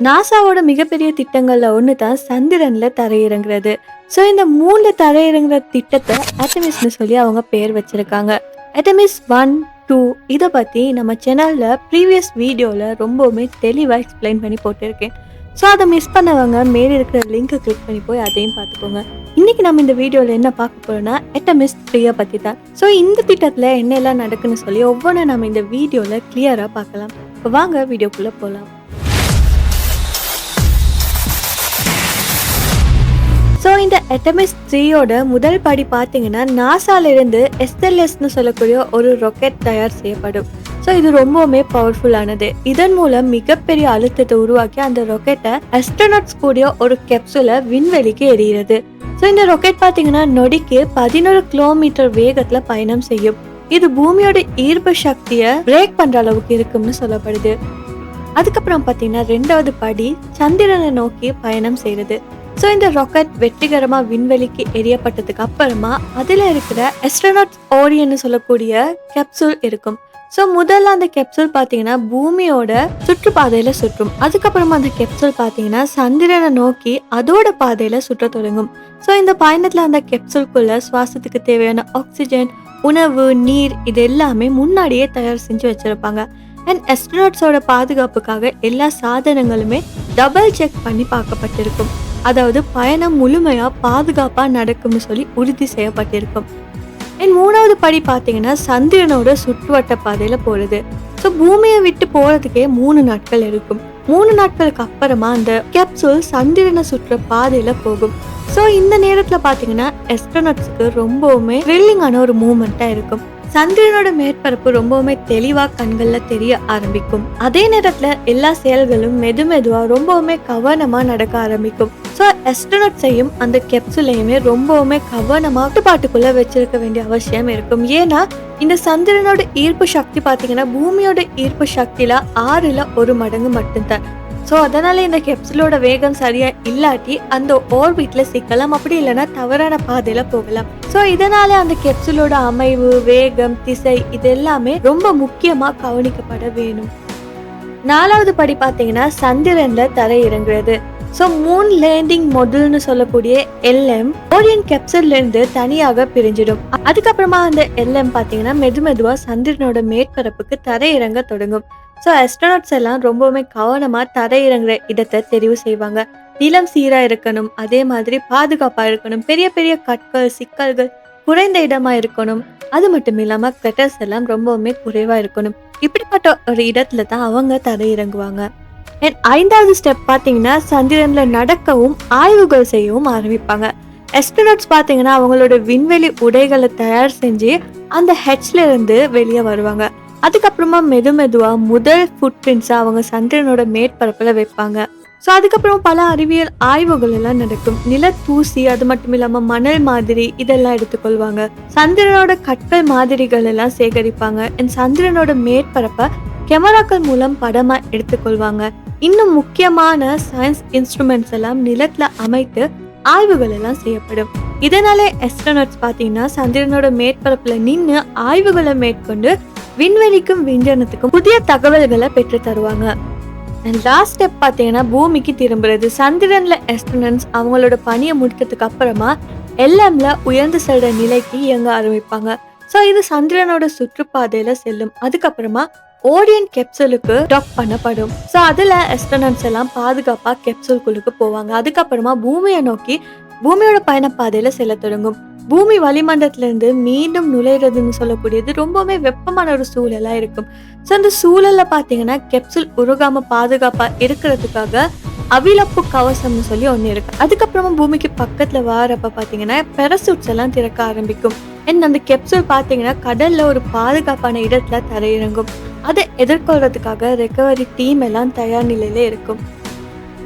நாசாவோட மிகப்பெரிய திட்டங்கள்ல ஒன்று தான் சந்திரன்ல தரையிறங்குறது. ஸோ இந்த மூணுல தரையிறங்குற திட்டத்தை அட்டமிஸ்னு சொல்லி அவங்க பேர் வச்சிருக்காங்க. அட்டமிஸ் 1, 2 இதை பற்றி நம்ம சேனலில் ப்ரீவியஸ் வீடியோவில் ரொம்பவுமே தெளிவாக எக்ஸ்பிளைன் பண்ணி போட்டிருக்கேன். ஸோ அதை மிஸ் பண்ணவங்க மேலே இருக்கிற லிங்கை கிளிக் பண்ணி போய் அதையும் பார்த்துக்கோங்க. இன்னைக்கு நம்ம இந்த வீடியோவில் என்ன பார்க்க போறோம்னா அட்டமிஸ் 3 பற்றி தான். ஸோ இந்த திட்டத்தில் என்னெல்லாம் நடக்குன்னு சொல்லி ஒவ்வொன்றும் நம்ம இந்த வீடியோவில் கிளியராக பார்க்கலாம். இப்போ வாங்க வீடியோக்குள்ளே போகலாம். ஸோ இந்த அட்டமிஸ் 3யோட முதல் படி பார்த்தீங்கன்னா நாசாலிருந்து எஸ்எல்எஸ்ன்னு சொல்லக்கூடிய ஒரு ராக்கெட் தயார் செய்யப்படும். ஸோ இது ரொம்பவுமே பவர்ஃபுல்லானது. இதன் மூலம் மிகப்பெரிய அழுத்தத்தை உருவாக்கி அந்த ராக்கெட்டை அஸ்ட்ரோநாட்ஸ் கூடிய ஒரு கேப்சூலை விண்வெளிக்கு எறிகிறது. ஸோ இந்த ராக்கெட் பார்த்தீங்கன்னா நொடிக்கு 11 கிலோமீட்டர் வேகத்தில் பயணம் செய்யும். இது பூமியோட ஈர்ப்பு சக்தியை பிரேக் பண்ற அளவுக்கு இருக்கும்னு சொல்லப்படுது. அதுக்கப்புறம் பார்த்தீங்கன்னா 2வது படி சந்திரனை நோக்கி பயணம் செய்யறது. ஸோ இந்த ராக்கெட் வெற்றிகரமா விண்வெளிக்கு எரியப்பட்டதுக்கு அப்புறமா அதுல இருக்கிற அஸ்ட்ரோநாட் ஓரியன்னு சொல்லக்கூடிய கேப்சூல் இருக்கும். ஸோ முதல்ல அந்த கேப்சூல் பார்த்தீங்கன்னா பூமியோட சுற்றுப்பாதையில சுற்றும். அதுக்கப்புறமா அந்த கேப்சூல் பார்த்தீங்கன்னா சந்திரனை நோக்கி அதோட பாதையில சுற்ற தொடங்கும். ஸோ இந்த பயணத்துல அந்த கேப்சூல்குள்ள சுவாசத்துக்கு தேவையான ஆக்சிஜன், உணவு, நீர் இது எல்லாமே முன்னாடியே தயார் செஞ்சு வச்சிருப்பாங்க. அண்ட் அஸ்ட்ரோநாட்ஸோட பாதுகாப்புக்காக எல்லா சாதனங்களுமே டபுள் செக் பண்ணி பார்க்கப்பட்டிருக்கும். அதாவது பயணம் முழுமையா பாதுகாப்பா நடக்கும்னு சொல்லி உறுதி செய்யப்பட்டிருக்கும். அண்ட் 3வது படி பார்த்தீங்கன்னா சந்திரனோட சுற்றுவட்ட பாதையில போறது. ஸோ பூமியை விட்டு போறதுக்கே 3 நாட்கள் இருக்கும். 3 நாட்களுக்கு அப்புறமா அந்த கேப்சூல் சந்திரனை சுற்ற பாதையில போகும். ஸோ இந்த நேரத்துல பாத்தீங்கன்னா அஸ்ட்ரோநாட்ஸ்க்கு ரொம்பவுமே த்ரில்லிங்கான ஒரு மூமெண்டா இருக்கும். சந்திரனோட மேற்பரப்பு ரொம்பவுமே தெளிவா கண்கள்ல தெரிய ஆரம்பிக்கும். அதே நேரத்துல எல்லா செயல்களும் மெதுவா ரொம்பவுமே கவனமா நடக்க ஆரம்பிக்கும். ஸோ அஸ்ட்ரோநாட்ஸையும் அந்த கேப்சூலையுமே ரொம்பவுமே கவனமா கட்டுப்பாட்டுக்குள்ள வச்சிருக்க வேண்டிய அவசியம் இருக்கும். ஏன்னா இந்த சந்திரனோட ஈர்ப்பு சக்தி பாத்தீங்கன்னா பூமியோட ஈர்ப்பு சக்தியில 6ல் 1 மடங்கு மட்டும்தான். ஸோ அதனால இந்த கேப்சூலோட வேகம் சரியா இல்லாட்டி அந்த ஆர்பிட்ல சிக்கலாம், அப்படி இல்லைன்னா தவறான பாதையில போகலாம். ஸோ இதனால அந்த கேப்சூலோட அமைவு, வேகம், திசை இது எல்லாமே ரொம்ப முக்கியமா கவனிக்கப்பட வேணும். 4வது படி பார்த்தீங்கன்னா சந்திரன்ல தரை இறங்குறது. ஸோ மூன் லேண்டிங் மாடியூல்னு சொல்லக்கூடிய LM ஓரியன் கேப்சூல்ல இருந்து தனியாக பிரிஞ்சிடும். அதுக்கப்புறமா அந்த LM பார்த்தீங்கன்னா மெதுவா சந்திரனோட மேற்பரப்புக்கு தரை இறங்க தொடங்கும். ஸோ அஸ்ட்ரோநாட்ஸ் எல்லாம் ரொம்பவுமே கவனமா தரை இறங்குற இடத்தை தெரிவு செய்வாங்க. நிலம் சீரா இருக்கணும், அதே மாதிரி பாதுகாப்பா இருக்கணும், பெரிய பெரிய கற்கள், சிக்கல்கள் குறைந்த இடமா இருக்கணும். அது மட்டும் இல்லாம கிரெட்டர்ஸ் எல்லாம் ரொம்பவுமே குறைவா இருக்கணும். இப்படிப்பட்ட ஒரு இடத்துல தான் அவங்க தரை இறங்குவாங்க. 5வது ஸ்டெப் பார்த்தீங்கன்னா சந்திரன்ல நடக்கவும் ஆய்வுகள் செய்யவும் ஆரம்பிப்பாங்க. அஸ்ட்ரோநாட்ஸ் பார்த்தீங்கன்னா அவங்களோட விண்வெளி உடைகளை தயார் செஞ்சு அந்த ஹெட்ஸ்ல இருந்து வெளியே வருவாங்க. அதுக்கப்புறமா மெதுவா முதல் ஃபுட் பிரிண்ட்ஸை அவங்க சந்திரனோட மேற்பரப்புல வைப்பாங்க. ஸோ அதுக்கப்புறம் பல அறிவியல் ஆய்வுகள் எல்லாம் நடக்கும். நில தூசி, அது மட்டும் இல்லாம மணல் மாதிரி இதெல்லாம் எடுத்துக்கொள்வாங்க. சந்திரனோட கற்கள் மாதிரிகள் எல்லாம் சேகரிப்பாங்க. சந்திரனோட மேற்பரப்பை கேமராக்கள் மூலம் படமா எடுத்துக்கொள்வாங்க. இன்னும் முக்கியமான சயின்ஸ் இன்ஸ்ட்ருமெண்ட்ஸ் எல்லாம் நிலத்துல அமைத்து ஆய்வுகள் எல்லாம் செய்யப்படும். இதனாலே அஸ்ட்ரோநாட்ஸ் பார்த்தீங்கன்னா சந்திரனோட மேற்பரப்புல நின்று ஆய்வுகளை மேற்கொண்டு விண்வெளிக்கும் விஞ்ஞானத்துக்கும் புதிய தகவல்களை பெற்று தருவாங்க. லாஸ்ட் ஸ்டெப் பார்த்தீங்கன்னா பூமிக்கு திரும்புறது. சந்திரன்ல அஸ்ட்ரோநாட்ஸ் அவங்களோட பணியை முடிக்கிறதுக்கு அப்புறமா LMல உயர்ந்து செல்ற நிலைக்கு இயங்க ஆரம்பிப்பாங்க. ஸோ இது சந்திரனோட சுற்றுப்பாதையில செல்லும். அதுக்கப்புறமா ஓரியன் கேப்சூலுக்கு டாக் பண்ணப்படும். ஸோ அதுல அஸ்ட்ரோநாட்ஸ் எல்லாம் பாதுகாப்பா கேப்சூலுக்கு போவாங்க. அதுக்கப்புறமா பூமியை நோக்கி பூமியோட பயணப்பாதையில செல்ல தொடங்கும். பூமி வளிமண்டலத்துல இருந்து மீண்டும் நுழைறதுன்னு சொல்லக்கூடியது ரொம்பவுமே வெப்பமான ஒரு சூழலா இருக்கும். ஸோ அந்த சூழல்ல பாத்தீங்கன்னா கேப்சூல் உருகாம பாதுகாப்பா இருக்கிறதுக்காக அவிழப்பு கவசம்னு சொல்லி ஒண்ணு இருக்கு. அதுக்கப்புறமா பூமிக்கு பக்கத்துல வாரப்ப பாத்தீங்கன்னா பெரசூட்ஸ் எல்லாம் திறக்க ஆரம்பிக்கும். அந்த கேப்சூல் பாத்தீங்கன்னா கடல்ல ஒரு பாதுகாப்பான இடத்துல தரையிறங்கும். அதை எதிர்கொள்றதுக்காக ரெக்கவரி டீம் எல்லாம் தயார் நிலையில இருக்கும்.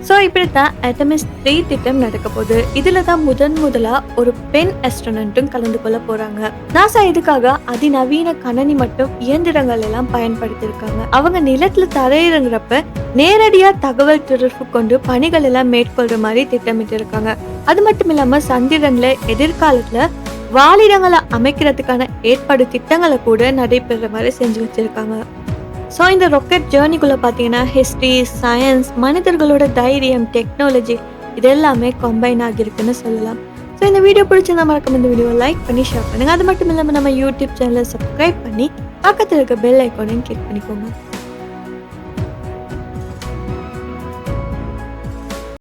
ஸோ இப்படித்தான் அட்டமிஸ் 3 திட்டம் நடக்க போகுது. இதுல தான் முதலா ஒரு பெண் அஸ்ட்ரோநாட்டும் கலந்து கொள்ள போறாங்க. நாசா இதுக்காக அதிநவீன கணனி மற்றும் இயந்திரங்கள் எல்லாம் பயன்படுத்தியிருக்காங்க. அவங்க நிலத்துல தரையிறங்குறப்ப நேரடியா தகவல் தொடர்பு கொண்டு பணிகள் எல்லாம் மேற்கொள்ற மாதிரி திட்டமிட்டு இருக்காங்க. அது மட்டும் இல்லாம சந்திரன்ல எதிர்காலத்துல வாழிடங்களை அமைக்கிறதுக்கான ஏற்பாடு திட்டங்களை கூட நடைபெற மாதிரி செஞ்சு வச்சிருக்காங்க. ஸோ இந்த ராக்கெட் ஜேர்னிக்குள்ளே பார்த்தீங்கன்னா ஹிஸ்ட்ரி, சயின்ஸ், மனிதர்களோட தைரியம், டெக்னாலஜி இது எல்லாமே கம்பைன் ஆகியிருக்குன்னு சொல்லலாம். ஸோ இந்த வீடியோ பிடிச்சிருந்தா மறக்காம இந்த வீடியோவை லைக் பண்ணி ஷேர் பண்ணுங்கள். அது மட்டும் இல்லாமல் நம்ம யூடியூப் சேனலை சப்ஸ்கிரைப் பண்ணி பக்கத்தில் இருக்க பெல் ஐக்கானையும் கிளிக் பண்ணிக்கோங்க.